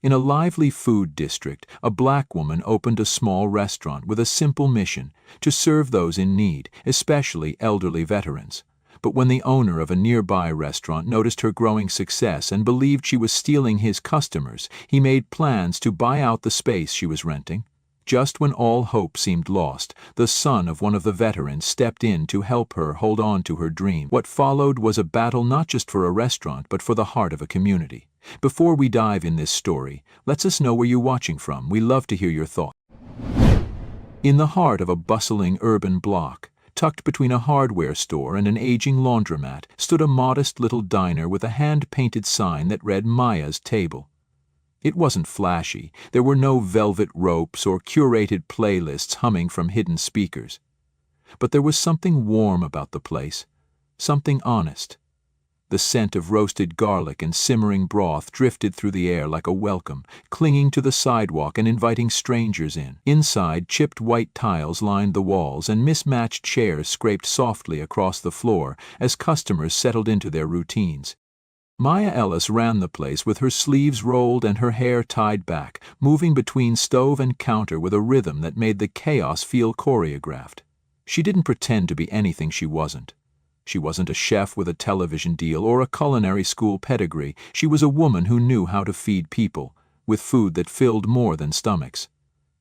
In a lively food district, a black woman opened a small restaurant with a simple mission: to serve those in need, especially elderly veterans. But when the owner of a nearby restaurant noticed her growing success and believed she was stealing his customers, he made plans to buy out the space she was renting. Just when all hope seemed lost, the son of one of the veterans stepped in to help her hold on to her dream. What followed was a battle not just for a restaurant, but for the heart of a community. Before we dive in this story, let us know where you're watching from. We love to hear your thoughts. In the heart of a bustling urban block, tucked between a hardware store and an aging laundromat, stood a modest little diner with a hand-painted sign that read Maya's Table. It wasn't flashy. There were no velvet ropes or curated playlists humming from hidden speakers. But there was something warm about the place, something honest. The scent of roasted garlic and simmering broth drifted through the air like a welcome, clinging to the sidewalk and inviting strangers in. Inside, chipped white tiles lined the walls and mismatched chairs scraped softly across the floor as customers settled into their routines. Maya Ellis ran the place with her sleeves rolled and her hair tied back, moving between stove and counter with a rhythm that made the chaos feel choreographed. She didn't pretend to be anything she wasn't. She wasn't a chef with a television deal or a culinary school pedigree. She was a woman who knew how to feed people, with food that filled more than stomachs.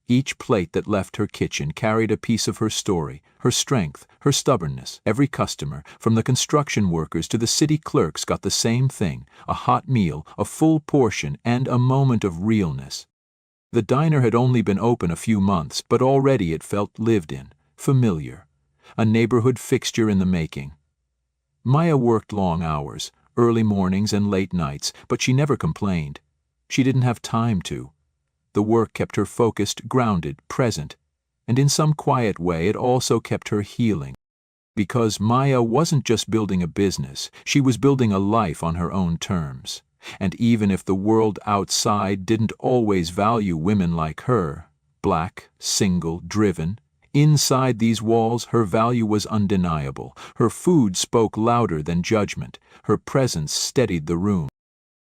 Each plate that left her kitchen carried a piece of her story, her strength, her stubbornness. Every customer, from the construction workers to the city clerks, got the same thing: a hot meal, a full portion, and a moment of realness. The diner had only been open a few months, but already it felt lived in, familiar, a neighborhood fixture in the making. Maya worked long hours, early mornings and late nights, but she never complained. She didn't have time to. The work kept her focused, grounded, present, and in some quiet way it also kept her healing. Because Maya wasn't just building a business, she was building a life on her own terms. And even if the world outside didn't always value women like her, black, single, driven, inside these walls her value was undeniable. Her food spoke louder than judgment. Her presence steadied the room.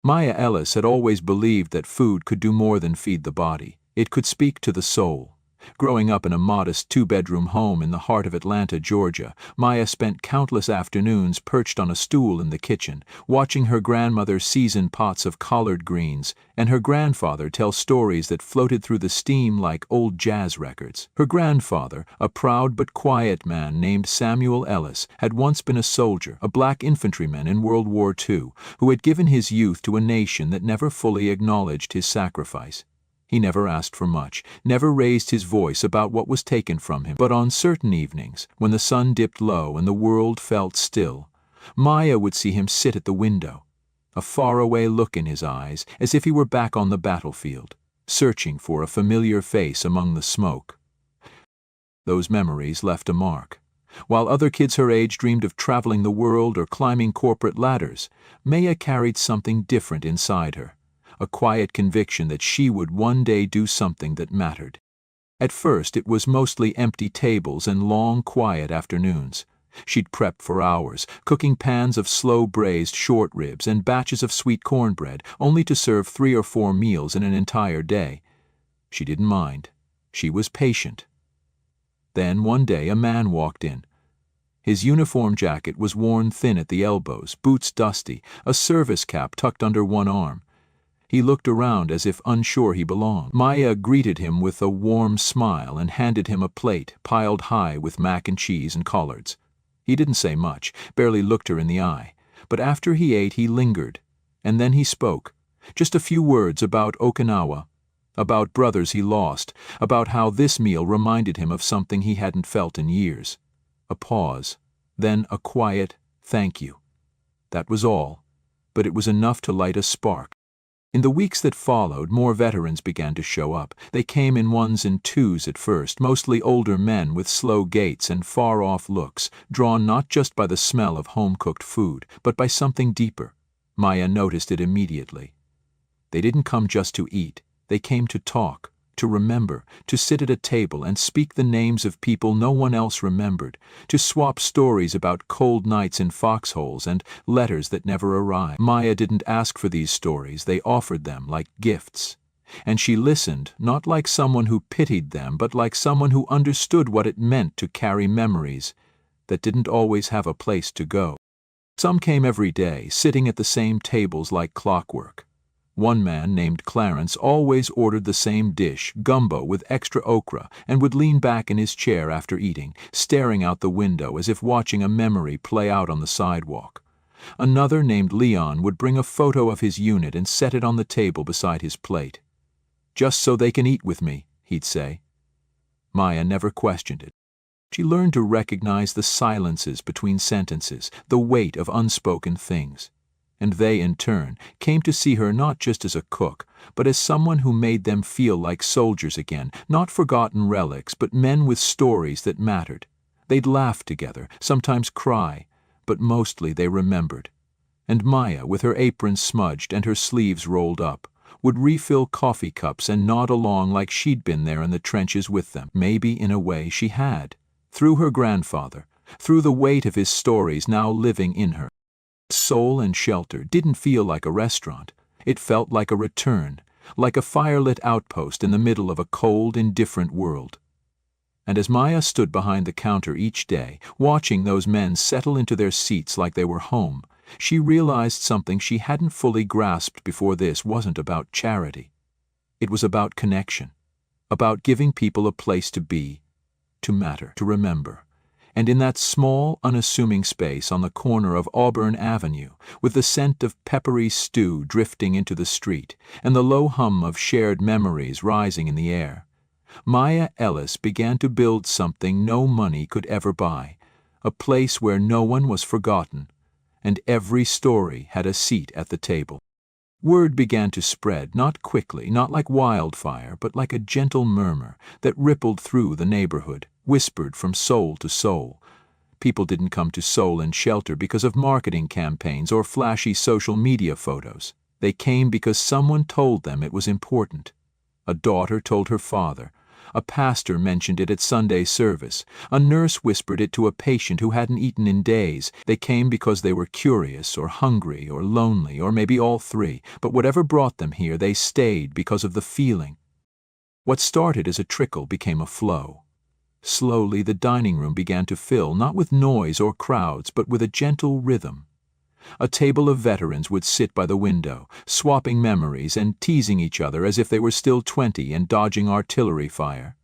Maya Ellis had always believed that food could do more than feed the body. It could speak to the soul. Growing up in a modest two-bedroom home in the heart of Atlanta, Georgia, Maya spent countless afternoons perched on a stool in the kitchen, watching her grandmother season pots of collard greens and her grandfather tell stories that floated through the steam like old jazz records. Her grandfather, a proud but quiet man named Samuel Ellis, had once been a soldier, a black infantryman in World War II, who had given his youth to a nation that never fully acknowledged his sacrifice. He never asked for much, never raised his voice about what was taken from him. But on certain evenings, when the sun dipped low and the world felt still, Maya would see him sit at the window, a faraway look in his eyes, as if he were back on the battlefield, searching for a familiar face among the smoke. Those memories left a mark. While other kids her age dreamed of traveling the world or climbing corporate ladders, Maya carried something different inside her. A quiet conviction that she would one day do something that mattered. At first, it was mostly empty tables and long, quiet afternoons. She'd prep for hours, cooking pans of slow-braised short ribs and batches of sweet cornbread, only to serve 3 or 4 meals in an entire day. She didn't mind. She was patient. Then, one day, a man walked in. His uniform jacket was worn thin at the elbows, boots dusty, a service cap tucked under one arm. He looked around as if unsure he belonged. Maya greeted him with a warm smile and handed him a plate piled high with mac and cheese and collards. He didn't say much, barely looked her in the eye. But after he ate, he lingered. And then he spoke. Just a few words about Okinawa, about brothers he lost, about how this meal reminded him of something he hadn't felt in years. A pause, then a quiet thank you. That was all, but it was enough to light a spark. In the weeks that followed, more veterans began to show up. They came in ones and twos at first, mostly older men with slow gaits and far-off looks, drawn not just by the smell of home-cooked food, but by something deeper. Maya noticed it immediately. They didn't come just to eat. They came to talk, to remember, to sit at a table and speak the names of people no one else remembered, to swap stories about cold nights in foxholes and letters that never arrived. Maya didn't ask for these stories. They offered them like gifts. and she listened not like someone who pitied them, but like someone who understood what it meant to carry memories that didn't always have a place to go. Some came every day, sitting at the same tables like clockwork. One man named Clarence always ordered the same dish, gumbo with extra okra, and would lean back in his chair after eating, staring out the window as if watching a memory play out on the sidewalk. Another named Leon would bring a photo of his unit and set it on the table beside his plate. "Just so they can eat with me," he'd say. Maya never questioned it. She learned to recognize the silences between sentences, the weight of unspoken things. And they, in turn, came to see her not just as a cook, but as someone who made them feel like soldiers again, not forgotten relics, but men with stories that mattered. They'd laugh together, sometimes cry, but mostly they remembered. And Maya, with her apron smudged and her sleeves rolled up, would refill coffee cups and nod along like she'd been there in the trenches with them. Maybe in a way she had, through her grandfather, through the weight of his stories now living in her. Soul and Shelter didn't feel like a restaurant. It felt like a return, like a firelit outpost in the middle of a cold, indifferent world. And as Maya stood behind the counter each day, watching those men settle into their seats like they were home, she realized something she hadn't fully grasped before. This wasn't about charity. It was about connection, about giving people a place to be, to matter, to remember. And in that small, unassuming space on the corner of Auburn Avenue, with the scent of peppery stew drifting into the street, and the low hum of shared memories rising in the air, Maya Ellis began to build something no money could ever buy, a place where no one was forgotten, and every story had a seat at the table. Word began to spread, not quickly, not like wildfire, but like a gentle murmur that rippled through the neighborhood, whispered from soul to soul. People didn't come to Soul and Shelter because of marketing campaigns or flashy social media photos. They came because someone told them it was important. A daughter told her father. A pastor mentioned it at Sunday service. A nurse whispered it to a patient who hadn't eaten in days. They came because they were curious or hungry or lonely or maybe all three, but whatever brought them here, they stayed because of the feeling. What started as a trickle became a flow. Slowly the dining room began to fill, not with noise or crowds, but with a gentle rhythm. A table of veterans would sit by the window, swapping memories and teasing each other as if they were still 20 and dodging artillery fire.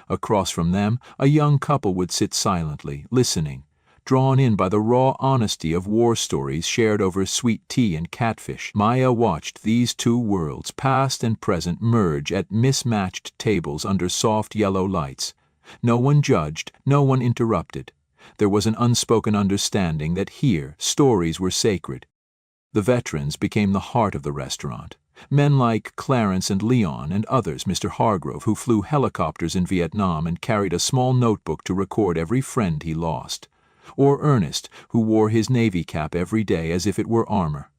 Across from them, a young couple would sit silently, listening, drawn in by the raw honesty of war stories shared over sweet tea and catfish. Maya watched these two worlds, past and present, merge at mismatched tables under soft yellow lights. No one judged, no one interrupted. There was an unspoken understanding that here stories were sacred. The veterans became the heart of the restaurant. Men like Clarence and Leon and others, Mr. Hargrove, who flew helicopters in Vietnam and carried a small notebook to record every friend he lost. Or Ernest, who wore his Navy cap every day as if it were armor.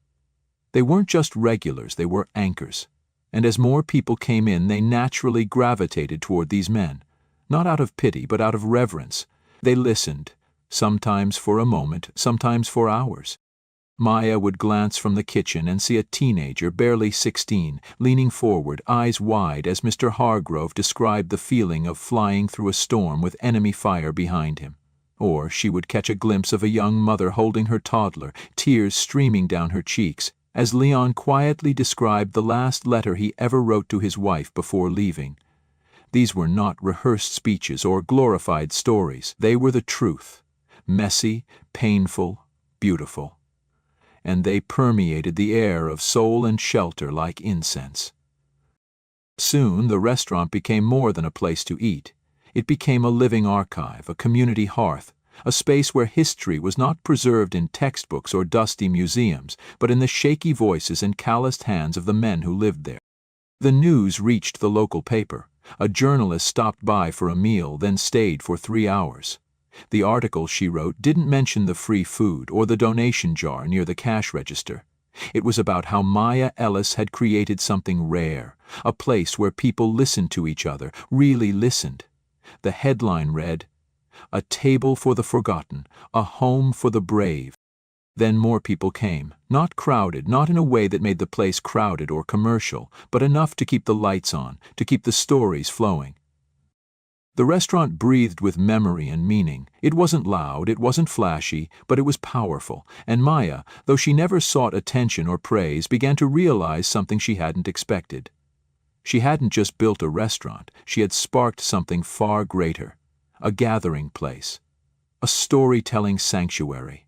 They weren't just regulars, they were anchors. And as more people came in, they naturally gravitated toward these men. Not out of pity, but out of reverence. They listened, sometimes for a moment, sometimes for hours. Maya would glance from the kitchen and see a teenager, barely 16, leaning forward, eyes wide, as Mr. Hargrove described the feeling of flying through a storm with enemy fire behind him. Or she would catch a glimpse of a young mother holding her toddler, tears streaming down her cheeks, as Leon quietly described the last letter he ever wrote to his wife before leaving. These were not rehearsed speeches or glorified stories. They were the truth. Messy, painful, beautiful. And they permeated the air of Soul and Shelter like incense. Soon the restaurant became more than a place to eat. It became a living archive, a community hearth, a space where history was not preserved in textbooks or dusty museums, but in the shaky voices and calloused hands of the men who lived there. The news reached the local paper. A journalist stopped by for a meal, then stayed for 3 hours. The article she wrote didn't mention the free food or the donation jar near the cash register. It was about how Maya Ellis had created something rare, a place where people listened to each other, really listened. The headline read, "A table for the forgotten, a home for the brave." Then more people came, not crowded, not in a way that made the place crowded or commercial, but enough to keep the lights on, to keep the stories flowing. The restaurant breathed with memory and meaning. It wasn't loud, it wasn't flashy, but it was powerful, and Maya, though she never sought attention or praise, began to realize something she hadn't expected. She hadn't just built a restaurant, she had sparked something far greater. A gathering place. A storytelling sanctuary.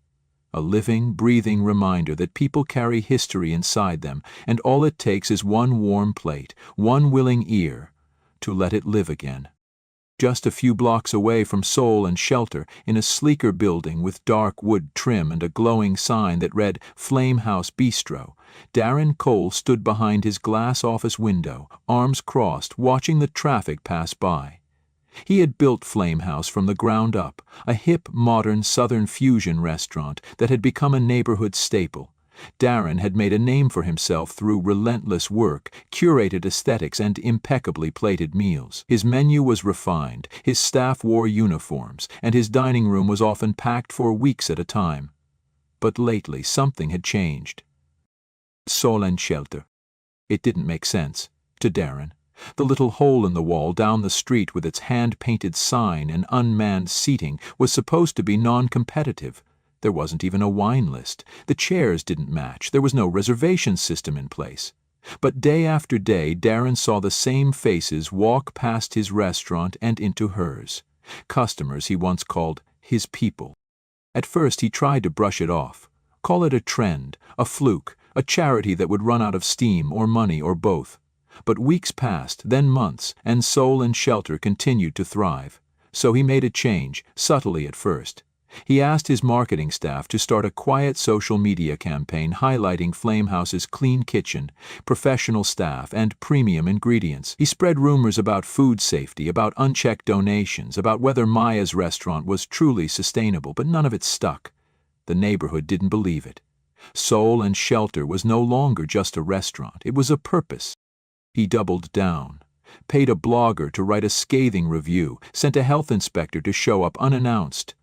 A living, breathing reminder that people carry history inside them, and all it takes is one warm plate, one willing ear, to let it live again. Just a few blocks away from Soul and Shelter, in a sleeker building with dark wood trim and a glowing sign that read Flame House Bistro, Darren Cole stood behind his glass office window, arms crossed, watching the traffic pass by. He had built Flame House from the ground up, a hip, modern Southern fusion restaurant that had become a neighborhood staple. Darren had made a name for himself through relentless work, curated aesthetics, and impeccably plated meals. His menu was refined, his staff wore uniforms, and his dining room was often packed for weeks at a time. But lately something had changed. Soul and Shelter. It didn't make sense, to Darren. The little hole in the wall down the street with its hand-painted sign and unmanned seating was supposed to be non-competitive. There wasn't even a wine list. The chairs didn't match. There was no reservation system in place. But day after day, Darren saw the same faces walk past his restaurant and into hers. Customers he once called his people. At first he tried to brush it off. Call it a trend, a fluke, a charity that would run out of steam or money or both. But weeks passed, then months, and Soul and Shelter continued to thrive. So he made a change, subtly at first. He asked his marketing staff to start a quiet social media campaign highlighting Flame House's clean kitchen, professional staff, and premium ingredients. He spread rumors about food safety, about unchecked donations, about whether Maya's restaurant was truly sustainable, but none of it stuck. The neighborhood didn't believe it. Soul and Shelter was no longer just a restaurant, it was a purpose. He doubled down, paid a blogger to write a scathing review, sent a health inspector to show up unannounced.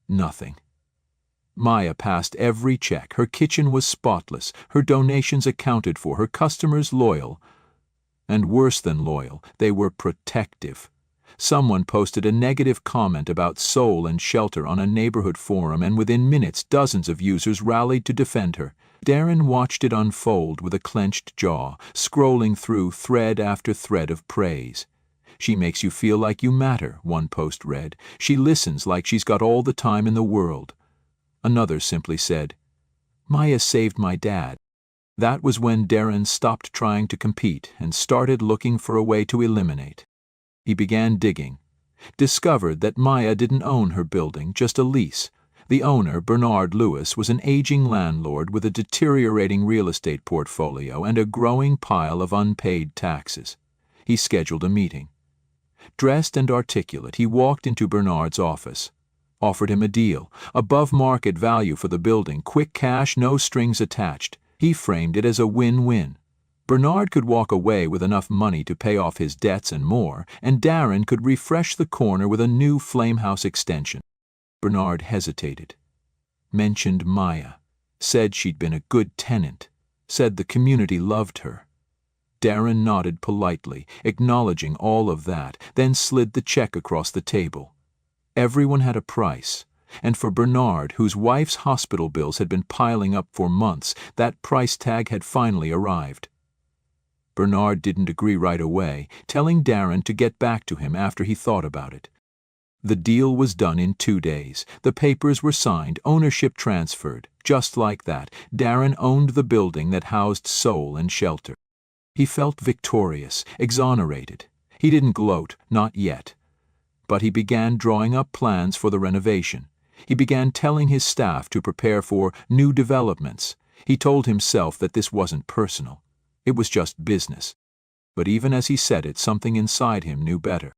Nothing. Maya passed every check. Her kitchen was spotless, her donations accounted for, her customers loyal. And worse than loyal, they were protective. Someone posted a negative comment about Soul and Shelter on a neighborhood forum, and within minutes dozens of users rallied to defend her. Darren watched it unfold with a clenched jaw, scrolling through thread after thread of praise. "She makes you feel like you matter," one post read. "She listens like she's got all the time in the world." Another simply said, "Maya saved my dad." That was when Darren stopped trying to compete and started looking for a way to eliminate. He began digging, discovered that Maya didn't own her building, just a lease. The owner, Bernard Lewis, was an aging landlord with a deteriorating real estate portfolio and a growing pile of unpaid taxes. He scheduled a meeting. Dressed and articulate, he walked into Bernard's office, offered him a deal, above market value for the building, quick cash, no strings attached. He framed it as a win-win. Bernard could walk away with enough money to pay off his debts and more, and Darren could refresh the corner with a new Flame House extension. Bernard hesitated, mentioned Maya, said she'd been a good tenant, said the community loved her. Darren nodded politely, acknowledging all of that, then slid the check across the table. Everyone had a price, and for Bernard, whose wife's hospital bills had been piling up for months, that price tag had finally arrived. Bernard didn't agree right away, telling Darren to get back to him after he thought about it. The deal was done in 2 days. The papers were signed, ownership transferred. Just like that, Darren owned the building that housed Soul and Shelter. He felt victorious, exonerated. He didn't gloat, not yet. But he began drawing up plans for the renovation. He began telling his staff to prepare for new developments. He told himself that this wasn't personal. It was just business. But even as he said it, something inside him knew better.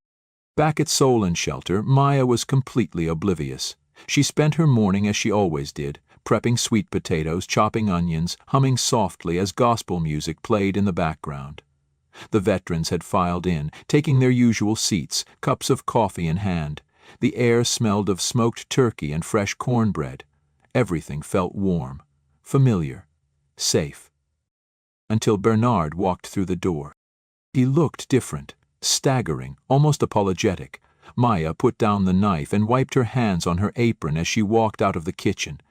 Back at Soul and Shelter, Maya was completely oblivious. She spent her morning as she always did, prepping sweet potatoes, chopping onions, humming softly as gospel music played in the background. The veterans had filed in, taking their usual seats, cups of coffee in hand. The air smelled of smoked turkey and fresh cornbread. Everything felt warm, familiar, safe. Until Bernard walked through the door. He looked different, staggering, almost apologetic. Maya put down the knife and wiped her hands on her apron as she walked out of the kitchen.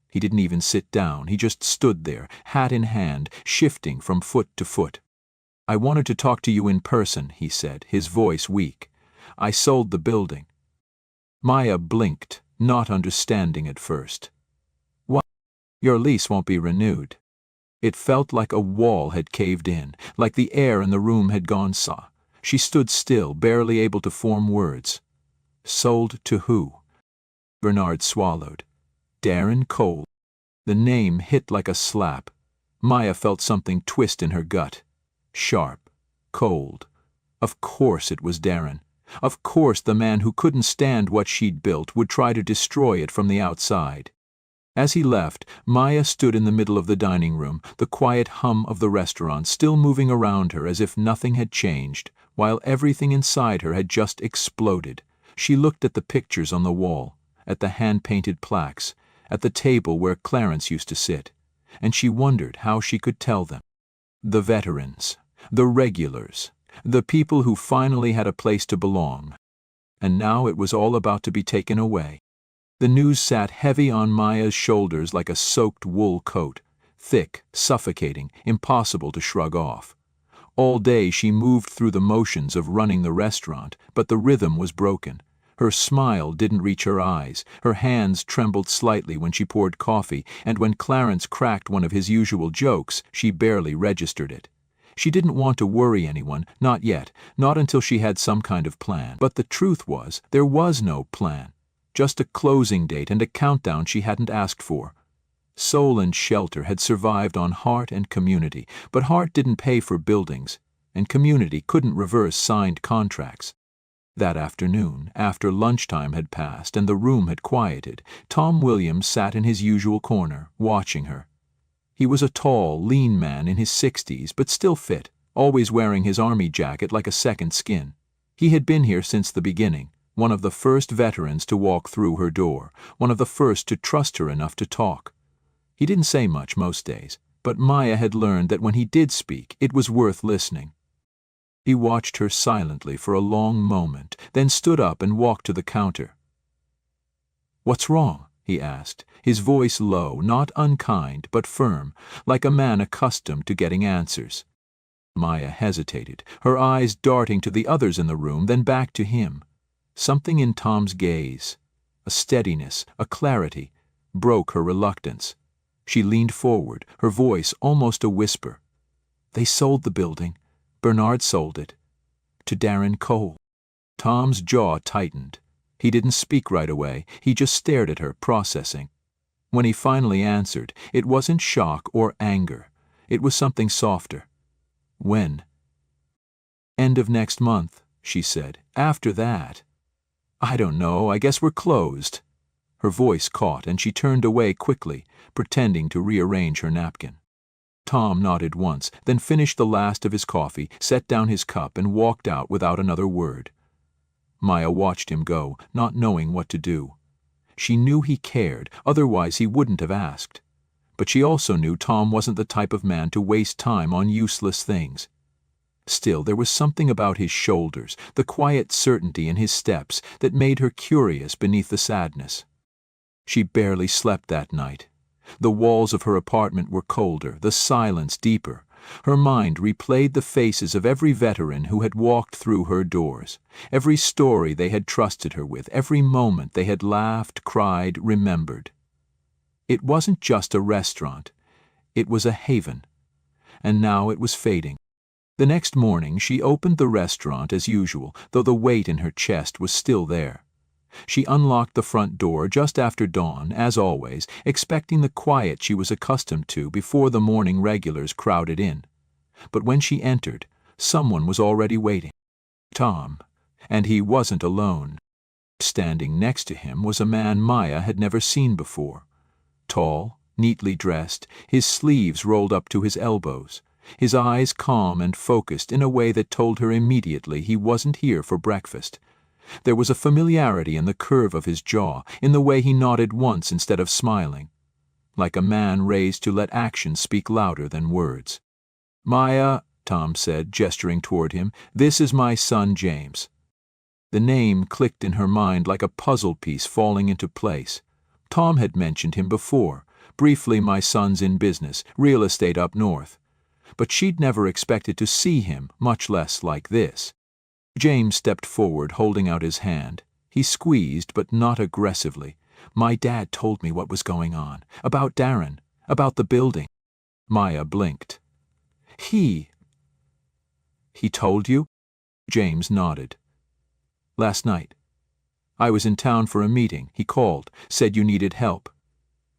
He didn't even sit down, he just stood there, hat in hand, shifting from foot to foot. "I wanted to talk to you in person," he said, his voice weak. "I sold the building." Maya blinked, not understanding at first. "What? Your lease won't be renewed." It felt like a wall had caved in, like the air in the room had gone sour. She stood still, barely able to form words. "Sold to who?" Bernard swallowed. "Darren Cole." The name hit like a slap. Maya felt something twist in her gut. Sharp, cold. Of course it was Darren. Of course the man who couldn't stand what she'd built would try to destroy it from the outside. As he left, Maya stood in the middle of the dining room, the quiet hum of the restaurant still moving around her as if nothing had changed, while everything inside her had just exploded. She looked at the pictures on the wall, at the hand-painted plaques, at the table where Clarence used to sit, and she wondered how she could tell them. The veterans, the regulars, the people who finally had a place to belong. And now it was all about to be taken away. The news sat heavy on Maya's shoulders like a soaked wool coat, thick, suffocating, impossible to shrug off. All day she moved through the motions of running the restaurant, but the rhythm was broken. Her smile didn't reach her eyes, her hands trembled slightly when she poured coffee, and when Clarence cracked one of his usual jokes, she barely registered it. She didn't want to worry anyone, not yet, not until she had some kind of plan. But the truth was, there was no plan. Just a closing date and a countdown she hadn't asked for. Soul and Shelter had survived on Heart and Community, but Heart didn't pay for buildings, and Community couldn't reverse signed contracts. That afternoon, after lunchtime had passed and the room had quieted, Tom Williams sat in his usual corner, watching her. He was a tall, lean man in his 60s, but still fit, always wearing his army jacket like a second skin. He had been here since the beginning, one of the first veterans to walk through her door, one of the first to trust her enough to talk. He didn't say much most days, but Maya had learned that when he did speak, it was worth listening. He watched her silently for a long moment, then stood up and walked to the counter. "What's wrong?" he asked, his voice low, not unkind, but firm, like a man accustomed to getting answers. Maya hesitated, her eyes darting to the others in the room, then back to him. Something in Tom's gaze, a steadiness, a clarity, broke her reluctance. She leaned forward, her voice almost a whisper. "They sold the building. Bernard sold it. To Darren Cole." Tom's jaw tightened. He didn't speak right away, he just stared at her, processing. When he finally answered, it wasn't shock or anger. It was something softer. "When?" "End of next month," she said. "After that." "I don't know, I guess we're closed." Her voice caught and she turned away quickly, pretending to rearrange her napkin. Tom nodded once, then finished the last of his coffee, set down his cup and walked out without another word. Maya watched him go, not knowing what to do. She knew he cared, otherwise he wouldn't have asked. But she also knew Tom wasn't the type of man to waste time on useless things. Still, there was something about his shoulders, the quiet certainty in his steps, that made her curious beneath the sadness. She barely slept that night. The walls of her apartment were colder, the silence deeper. Her mind replayed the faces of every veteran who had walked through her doors, every story they had trusted her with, every moment they had laughed, cried, remembered. It wasn't just a restaurant. It was a haven. And now it was fading. The next morning she opened the restaurant as usual, though the weight in her chest was still there. She unlocked the front door just after dawn, as always, expecting the quiet she was accustomed to before the morning regulars crowded in. But when she entered, someone was already waiting. Tom. And he wasn't alone. Standing next to him was a man Maya had never seen before. Tall, neatly dressed, his sleeves rolled up to his elbows, his eyes calm and focused in a way that told her immediately he wasn't here for breakfast. There was a familiarity in the curve of his jaw, in the way he nodded once instead of smiling, like a man raised to let actions speak louder than words. "Maya," Tom said, gesturing toward him, "this is my son James." The name clicked in her mind like a puzzle piece falling into place. Tom had mentioned him before, briefly. "My son's in business, real estate up north." But she'd never expected to see him, much less like this. James stepped forward, holding out his hand. He squeezed, but not aggressively. "My dad told me what was going on. About Darren. About the building." Maya blinked. He told you?" James nodded. "Last night. I was in town for a meeting. He called, said you needed help."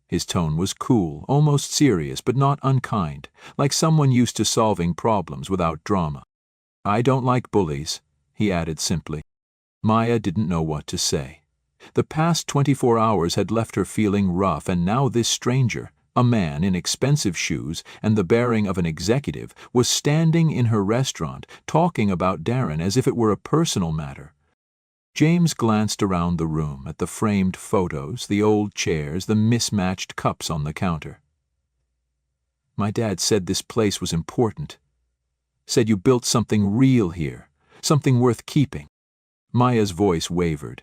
His tone was cool, almost serious, but not unkind, like someone used to solving problems without drama. "I don't like bullies," he added simply. Maya didn't know what to say. The past 24 hours had left her feeling rough, and now this stranger, a man in expensive shoes and the bearing of an executive, was standing in her restaurant, talking about Darren as if it were a personal matter. James glanced around the room at the framed photos, the old chairs, the mismatched cups on the counter. "My dad said this place was important. Said you built something real here, something worth keeping." Maya's voice wavered.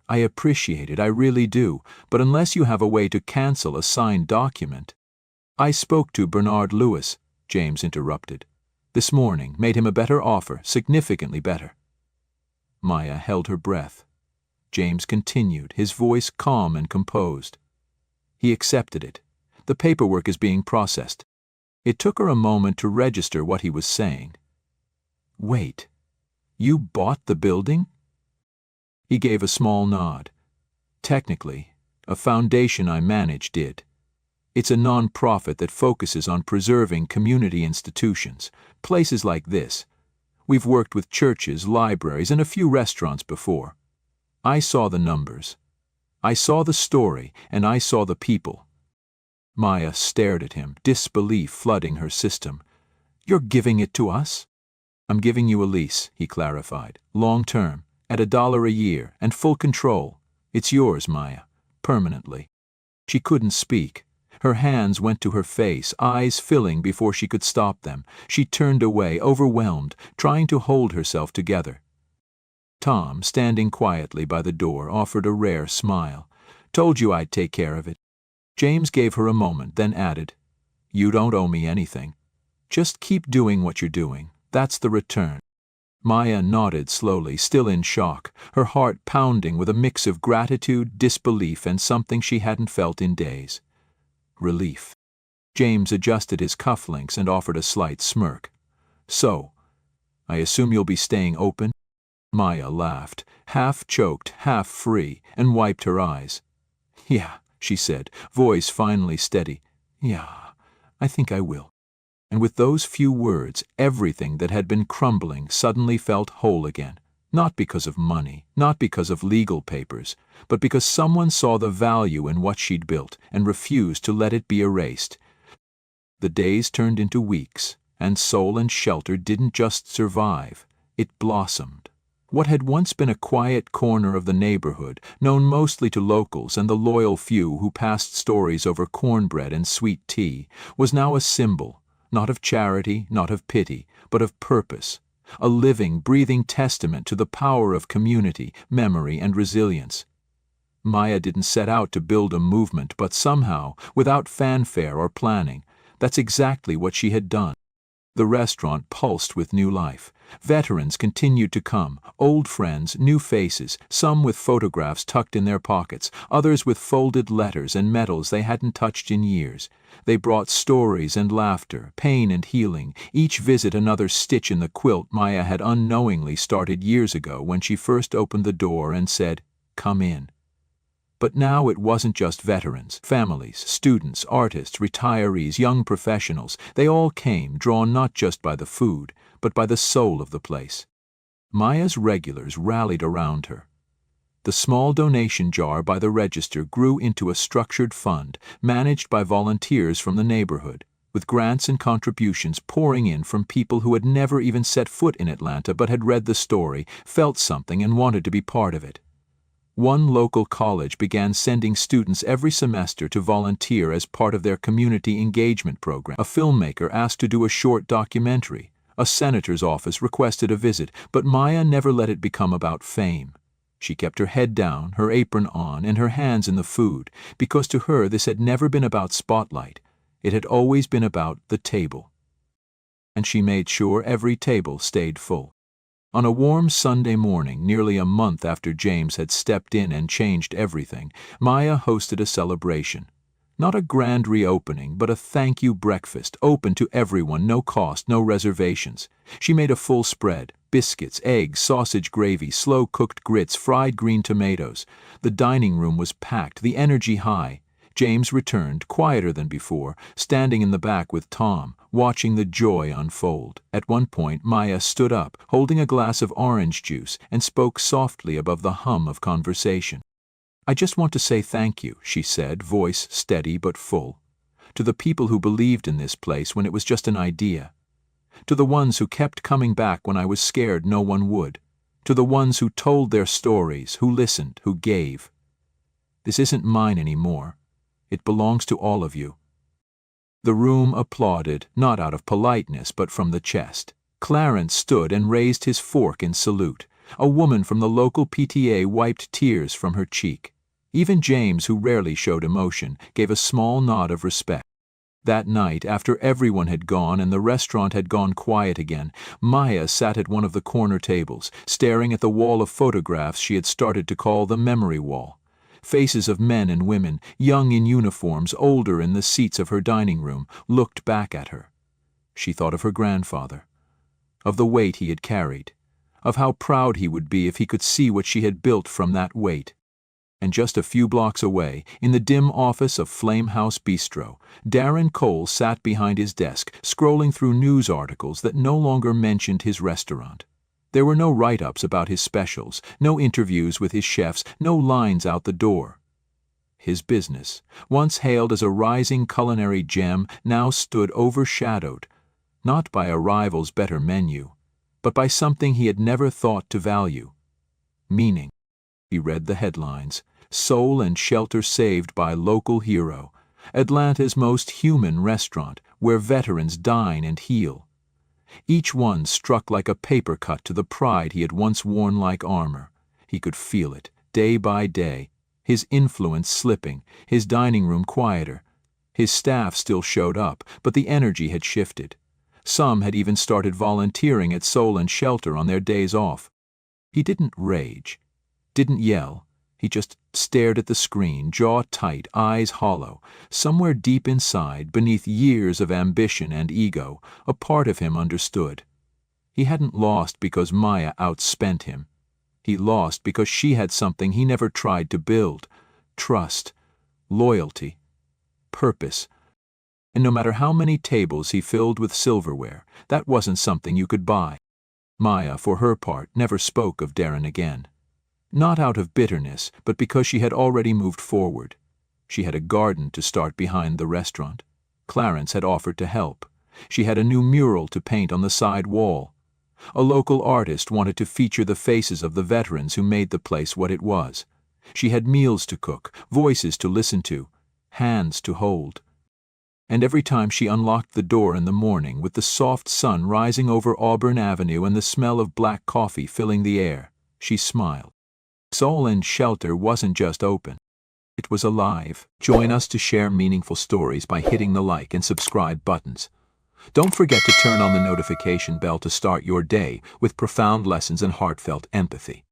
"I appreciate it, I really do, but unless you have a way to cancel a signed document—" "I spoke to Bernard Lewis," James interrupted. "This morning, made him a better offer, significantly better." Maya held her breath. James continued, his voice calm and composed. "He accepted it. The paperwork is being processed." It took her a moment to register what he was saying. "Wait, you bought the building?" He gave a small nod. "Technically, a foundation I manage did. It's a non-profit that focuses on preserving community institutions, places like this. We've worked with churches, libraries, and a few restaurants before. I saw the numbers. I saw the story, and I saw the people." Maya stared at him, disbelief flooding her system. "You're giving it to us?" "I'm giving you a lease," he clarified. "Long-term, at $1 a year, and full control. It's yours, Maya, permanently." She couldn't speak. Her hands went to her face, eyes filling before she could stop them. She turned away, overwhelmed, trying to hold herself together. Tom, standing quietly by the door, offered a rare smile. "Told you I'd take care of it." James gave her a moment, then added, "You don't owe me anything. Just keep doing what you're doing. That's the return." Maya nodded slowly, still in shock, her heart pounding with a mix of gratitude, disbelief, and something she hadn't felt in days. Relief. James adjusted his cufflinks and offered a slight smirk. "So, I assume you'll be staying open?" Maya laughed, half choked, half free, and wiped her eyes. "Yeah," she said, voice finally steady. "Yeah, I think I will." And with those few words, everything that had been crumbling suddenly felt whole again. Not because of money, not because of legal papers, but because someone saw the value in what she'd built and refused to let it be erased. The days turned into weeks, and Soul and Shelter didn't just survive, it blossomed. What had once been a quiet corner of the neighborhood, known mostly to locals and the loyal few who passed stories over cornbread and sweet tea, was now a symbol, not of charity, not of pity, but of purpose, a living, breathing testament to the power of community, memory, and resilience. Maya didn't set out to build a movement, but somehow, without fanfare or planning, that's exactly what she had done. The restaurant pulsed with new life. Veterans continued to come, old friends, new faces, some with photographs tucked in their pockets, others with folded letters and medals they hadn't touched in years. They brought stories and laughter, pain and healing, each visit another stitch in the quilt Maya had unknowingly started years ago when she first opened the door and said, "Come in." But now it wasn't just veterans, families, students, artists, retirees, young professionals. They all came, drawn not just by the food, but by the soul of the place. Maya's regulars rallied around her. The small donation jar by the register grew into a structured fund, managed by volunteers from the neighborhood, with grants and contributions pouring in from people who had never even set foot in Atlanta but had read the story, felt something, and wanted to be part of it. One local college began sending students every semester to volunteer as part of their community engagement program. A filmmaker asked to do a short documentary. A senator's office requested a visit, but Maya never let it become about fame. She kept her head down, her apron on, and her hands in the food, because to her this had never been about spotlight. It had always been about the table. And she made sure every table stayed full. On a warm Sunday morning, nearly a month after James had stepped in and changed everything, Maya hosted a celebration. Not a grand reopening, but a thank you breakfast, open to everyone, no cost, no reservations. She made a full spread: biscuits, eggs, sausage gravy, slow-cooked grits, fried green tomatoes. The dining room was packed, the energy high. James returned, quieter than before, standing in the back with Tom, watching the joy unfold. At one point, Maya stood up, holding a glass of orange juice, and spoke softly above the hum of conversation. "I just want to say thank you," she said, voice steady but full. "To the people who believed in this place when it was just an idea. To the ones who kept coming back when I was scared no one would. To the ones who told their stories, who listened, who gave. This isn't mine anymore. It belongs to all of you." The room applauded, not out of politeness, but from the chest. Clarence stood and raised his fork in salute. A woman from the local PTA wiped tears from her cheek. Even James, who rarely showed emotion, gave a small nod of respect. That night, after everyone had gone and the restaurant had gone quiet again, Maya sat at one of the corner tables, staring at the wall of photographs she had started to call the memory wall. Faces of men and women, young in uniforms, older in the seats of her dining room, looked back at her. She thought of her grandfather, of the weight he had carried, of how proud he would be if he could see what she had built from that weight. And just a few blocks away, in the dim office of Flame House Bistro, Darren Cole sat behind his desk, scrolling through news articles that no longer mentioned his restaurant. There were no write-ups about his specials, no interviews with his chefs, no lines out the door. His business, once hailed as a rising culinary gem, now stood overshadowed, not by a rival's better menu, but by something he had never thought to value: meaning. He read the headlines: "Soul and Shelter Saved by Local Hero. Atlanta's most human restaurant, where veterans dine and heal." Each one struck like a paper cut to the pride he had once worn like armor. He could feel it, day by day, his influence slipping, his dining room quieter. His staff still showed up, but the energy had shifted. Some had even started volunteering at Soul and Shelter on their days off. He didn't rage, didn't yell. He just stared at the screen, jaw tight, eyes hollow. Somewhere deep inside, beneath years of ambition and ego, a part of him understood. He hadn't lost because Maya outspent him. He lost because she had something he never tried to build: trust, loyalty, purpose. And no matter how many tables he filled with silverware, that wasn't something you could buy. Maya, for her part, never spoke of Darren again. Not out of bitterness, but because she had already moved forward. She had a garden to start behind the restaurant. Clarence had offered to help. She had a new mural to paint on the side wall. A local artist wanted to feature the faces of the veterans who made the place what it was. She had meals to cook, voices to listen to, hands to hold. And every time she unlocked the door in the morning, with the soft sun rising over Auburn Avenue and the smell of black coffee filling the air, she smiled. Soul and Shelter wasn't just open. It was alive. Join us to share meaningful stories by hitting the like and subscribe buttons. Don't forget to turn on the notification bell to start your day with profound lessons and heartfelt empathy.